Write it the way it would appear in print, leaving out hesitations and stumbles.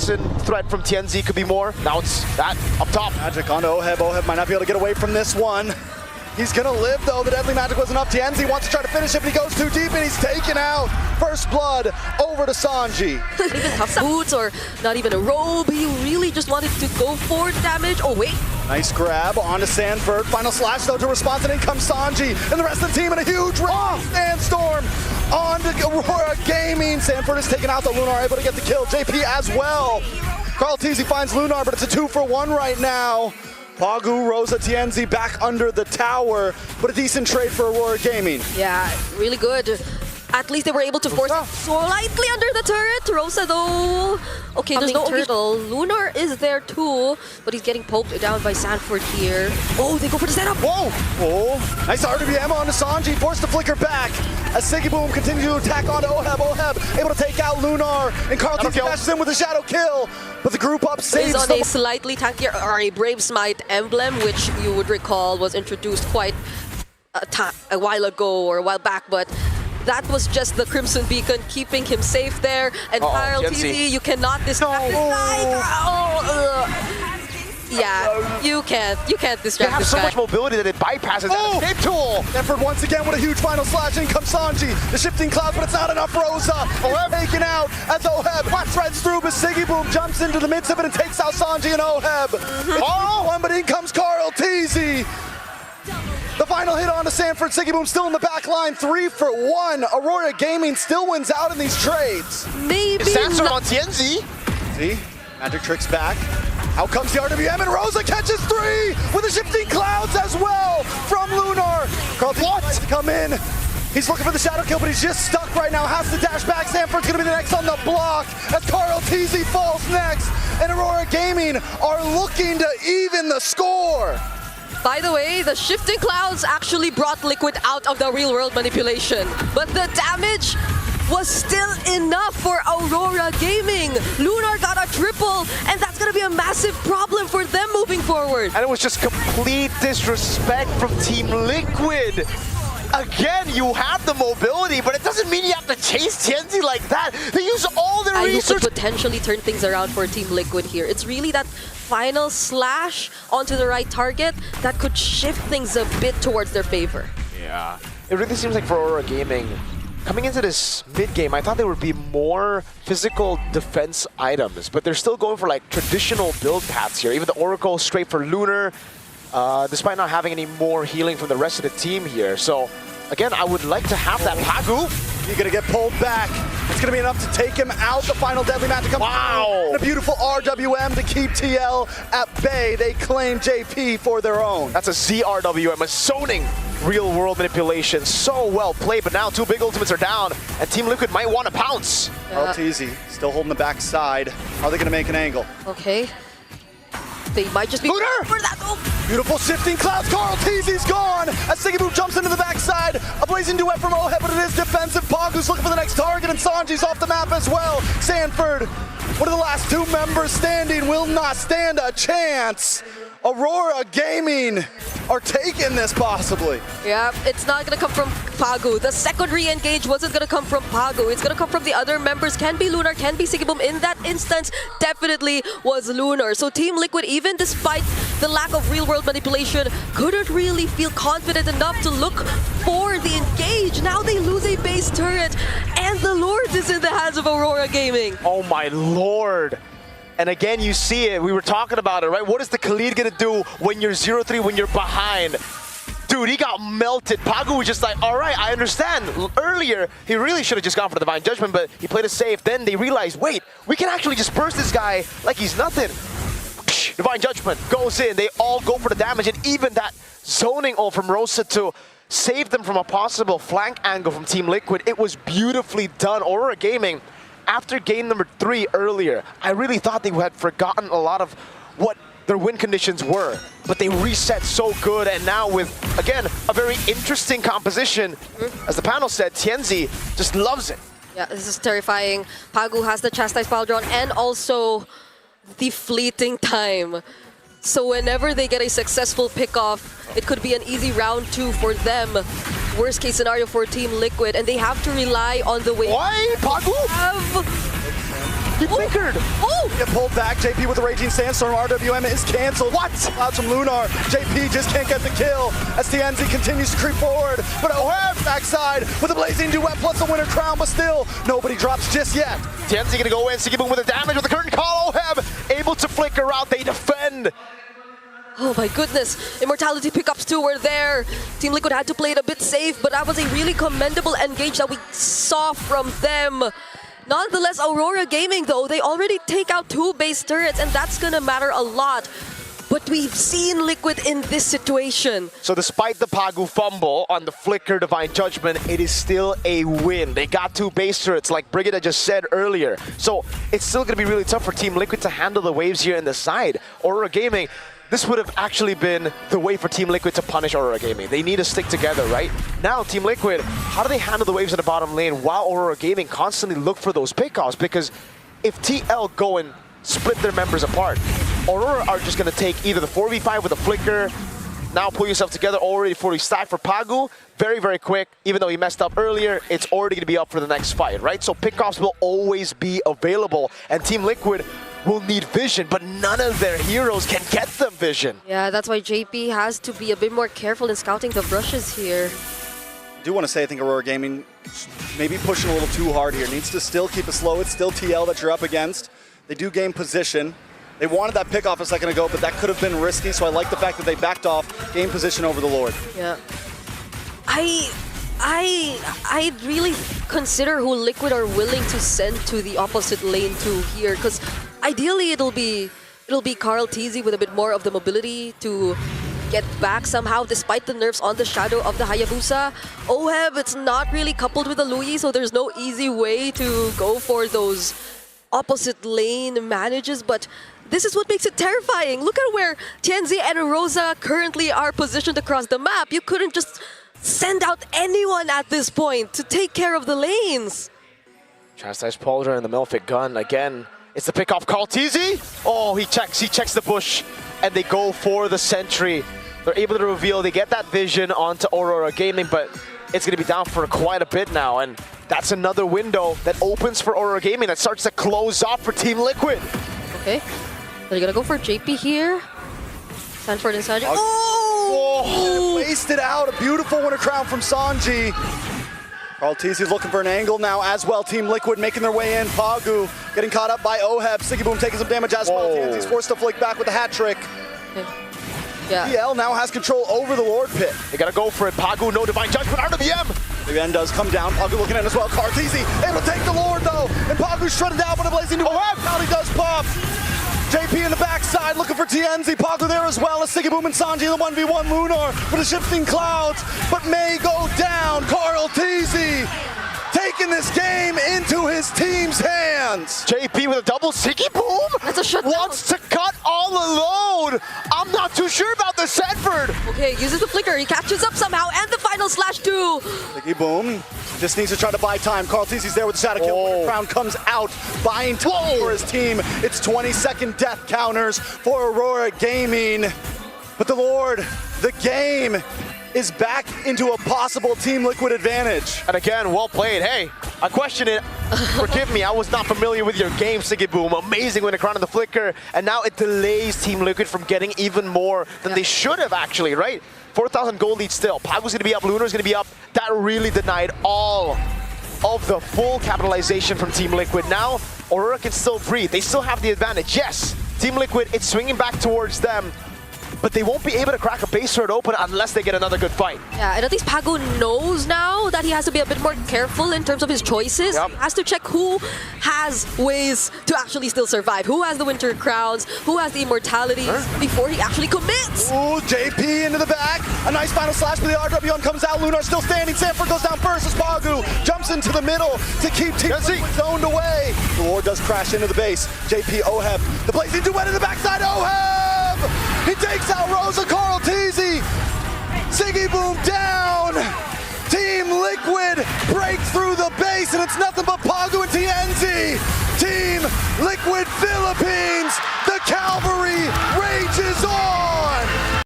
assassin threat from TNZ could be more. Now it's that up top. Magic onto Oheb. Oheb might not be able to get away from this one. He's gonna live though. The deadly magic wasn't enough. TNZ wants to try to finish it, but he goes too deep and he's taken out. First blood over to Sanji. Even tough boots or not even a robe. He really just wanted to go for damage. Oh wait. Nice grab onto Sanford. Final slash though to response, and in comes Sanji and the rest of the team in a huge sandstorm onto Aurora Gaming. Sanford is taken out. The Lunar able to get the kill. JP as well. Carl Teasy finds Lunar, but it's a 2-for-1 right now. Pagu, Rosa, TNZ back under the tower, but a decent trade for Aurora Gaming. Yeah, really good. At least they were able to force it slightly under the turret. Rosa though, okay, there's no turtle. Lunar is there too, but he's getting poked down by Sanford here. Oh, they go for the setup. Whoa! Oh, nice RWM onto Sanji, forced to flicker back as Siggy Boom continues to attack onto Oheb. Oheb able to take out Lunar, and Carl Teasy dashes in with a shadow kill, but the group up saves on a slightly tankier, or a Brave Smite emblem, which you would recall was introduced quite a while ago or a while back, but that was just the Crimson Beacon keeping him safe there. And Kyle TZ, you cannot distract this guy. Yeah, you can't distract this guy. They have so much mobility that it bypasses that escape tool. Sanford once again with a huge final slash. In comes Sanji. The shifting clouds, but it's not enough. Rosa. Oheb taken out as Oheb threads through, but Siggy Boom jumps into the midst of it and takes out Sanji and Oheb. One, but in comes Carl Teasy. The final hit onto Sanford. Siggy Boom still in the back line. 3-for-1. Aurora Gaming still wins out in these trades. Maybe Sandstorm on TNZ. See? Magic Trick's back. Out comes the RWM, and Rosa catches 3 with the shifting clouds as well from Lunar. Carl tries to come in. He's looking for the shadow kill, but he's just stuck right now. Has to dash back. Sanford's gonna be the next on the block as Carl Teasy falls next. And Aurora Gaming are looking to even the score. By the way, the shifting clouds actually brought Liquid out of the real world manipulation, but the damage was still enough for Aurora Gaming. Lunar got a triple, and that's gonna be a massive problem for them moving forward. And it was just complete disrespect from Team Liquid. Again, you have the mobility, but it doesn't mean you have to chase TNZ like that. They use all their research. Could potentially turn things around for Team Liquid here. It's really that final slash onto the right target that could shift things a bit towards their favor. Yeah, it really seems like for Aurora Gaming, coming into this mid-game, I thought there would be more physical defense items, but they're still going for like traditional build paths here. Even the Oracle straight for Lunar, despite not having any more healing from the rest of the team here. So again, I would like to have that Pagu. You're gonna get pulled back. It's gonna be enough to take him out. The final deadly magic comes through. And a beautiful RWM to keep TL at bay. They claim JP for their own. That's a ZRWM, a zoning real world manipulation. So well played, but now 2 big ultimates are down, and Team Liquid might want to pounce. Carl Teasy still holding the back side. Are they gonna make an angle? Okay. They might just be Lunar! for that. Oh. Beautiful shifting clouds. Carl Teasy's gone as Siggy Boom jumps into the backside. A blazing duet from Oheb, but it is defensive. Pagu's looking for the next target, and Sanji's off the map as well. Sanford, one of the last 2 members standing, will not stand a chance. Aurora Gaming are taking this possibly. Yeah, it's not gonna come from Pagu. The second re-engage wasn't gonna come from Pagu. It's gonna come from the other members. Can be Lunar, can be Siggy Boom. In that instance, definitely was Lunar. So Team Liquid, even despite the lack of real-world manipulation, couldn't really feel confident enough to look for the engage. Now they lose a base turret, and the Lord is in the hands of Aurora Gaming. Oh my lord. And again, you see it. We were talking about it, right? What is the Khalid gonna do when you're 0-3, when you're behind? Dude, he got melted. Pagu was just like, all right, I understand. Earlier, he really should have just gone for the Divine Judgment, but he played it safe. Then they realized, wait, we can actually just burst this guy like he's nothing. Divine Judgment goes in. They all go for the damage, and even that zoning ult from Rosa to save them from a possible flank angle from Team Liquid. It was beautifully done. Aurora Gaming, after game number 3 earlier, I really thought they had forgotten a lot of what their win conditions were, but they reset so good, and now with, again, a very interesting composition. As the panel said, TNZ just loves it. Yeah, this is terrifying. Pagu has the Chastise Pile Drawn and also the fleeting time. So whenever they get a successful pick-off, it could be an easy round 2 for them. Worst case scenario for Team Liquid, and they have to rely on the way. Why? Pagu? He flickered. Oh! Get pulled back. JP with the Raging Sandstorm. RWM is canceled. What? Clouds from Lunar. JP just can't get the kill as TNZ continues to creep forward. But Oheb backside with a Blazing Duet plus a Winter Crown, but still nobody drops just yet. TNZ gonna go in, Sigibum with the damage with the curtain call. Oheb able to flicker out. They defend. Oh my goodness, Immortality pickups too were there. Team Liquid had to play it a bit safe, but that was a really commendable engage that we saw from them. Nonetheless, Aurora Gaming though, they already take out 2 base turrets and that's gonna matter a lot. But we've seen Liquid in this situation. So despite the Pagu fumble on the flicker Divine Judgment, it is still a win. They got 2 base turrets like Brigida just said earlier. So it's still gonna be really tough for Team Liquid to handle the waves here in the side. Aurora Gaming, this would have actually been the way for Team Liquid to punish Aurora Gaming. They need to stick together, right? Now, Team Liquid, how do they handle the waves in the bottom lane while Aurora Gaming constantly look for those pickoffs? Because if TL go and split their members apart, Aurora are just going to take either the 4v5 with a flicker, now pull yourself together, already fully stacked for Pagu. Very, very quick. Even though he messed up earlier, it's already going to be up for the next fight, right? So pickoffs will always be available, and Team Liquid will need vision, but none of their heroes can get them vision. Yeah, that's why JP has to be a bit more careful in scouting the brushes here. I do want to say I think Aurora Gaming maybe pushing a little too hard here. Needs to still keep it slow. It's still TL that you're up against. They do gain position. They wanted that pickoff a second ago, but that could have been risky, so I like the fact that they backed off, gained position over the Lord. Yeah. I really consider who Liquid are willing to send to the opposite lane to here, because ideally it'll be Carl TZ with a bit more of the mobility to get back somehow despite the nerfs on the Shadow of the Hayabusa. Oheb, it's not really coupled with the Lui, so there's no easy way to go for those opposite lane manages, but this is what makes it terrifying. Look at where TNZ and Rosa currently are positioned across the map. You couldn't just send out anyone at this point to take care of the lanes. Chastise Pauldron and the Melfic gun again. It's the pickoff call. TZ! Oh, he checks the bush, and they go for the sentry. They're able to reveal, they get that vision onto Aurora Gaming, but it's gonna be down for quite a bit now, and that's another window that opens for Aurora Gaming that starts to close off for Team Liquid. Okay, they're gonna go for JP here. Sanford and Sanji. Oh! Wasted out, a beautiful Winter Crown from Sanji. Carl TZ is looking for an angle now as well. Team Liquid making their way in. Pagu getting caught up by Oheb. Sigiboom taking some damage as well. TNZ's forced to flick back with a hat trick. Okay. Yeah. PL now has control over the Lord Pit. They gotta go for it. Pagu, no Divine Judgment. RWM! The end does come down. Pagu looking in as well. Carl TZ able to take the Lord though. And Pagu's shredded down with a Blazing Duet. Now does pop. JP in the backside looking for TNZ. Pagu there as well as Sigiboom and Sanji in the 1v1 Lunar with the shifting clouds, but may go down. Carl TZ taking this game into his team's hands. JP with a double Sigiboom. That's a shutdown. Wants to cut all alone. I'm not too sure about the Sanford. Okay, uses the flicker. He catches up somehow, and the final slash too. Sigiboom just needs to try to buy time. Carl TZ's there with the shadow kill. Winter Crown comes out, buying time for his team. It's 20-second death counters for Aurora Gaming. But the Lord, the game is back into a possible Team Liquid advantage. And again, well played. Hey, I question it. Forgive me, I was not familiar with your game, Sigiboom. Amazing when the crown of the flicker. And now it delays Team Liquid from getting even more than they should have actually, right? 4,000 gold lead still. Pagu's gonna be up, Lunar's gonna be up. That really denied all of the full capitalization from Team Liquid. Now, Aurora can still breathe. They still have the advantage. Yes, Team Liquid, it's swinging back towards them, but they won't be able to crack a base turret open unless they get another good fight. Yeah, and at least Pagu knows now that he has to be a bit more careful in terms of his choices. Yep. He has to check who has ways to actually still survive, who has the Winter Crowns, who has the Immortalities, before he actually commits. Ooh, JP into the back. A nice final slash for the RWM comes out. Lunar still standing. Sanford goes down first as Pagu jumps into the middle to keep Team Liquid zoned away. The Lord does crash into the base. JP, Oheb, the Blazing Duet in the backside. Oheb! He takes out Rosa. Carl TZ. Sigiboom down. Team Liquid break through the base, and it's nothing but Pagu and TNZ. Team Liquid Philippines. The cavalry rages on.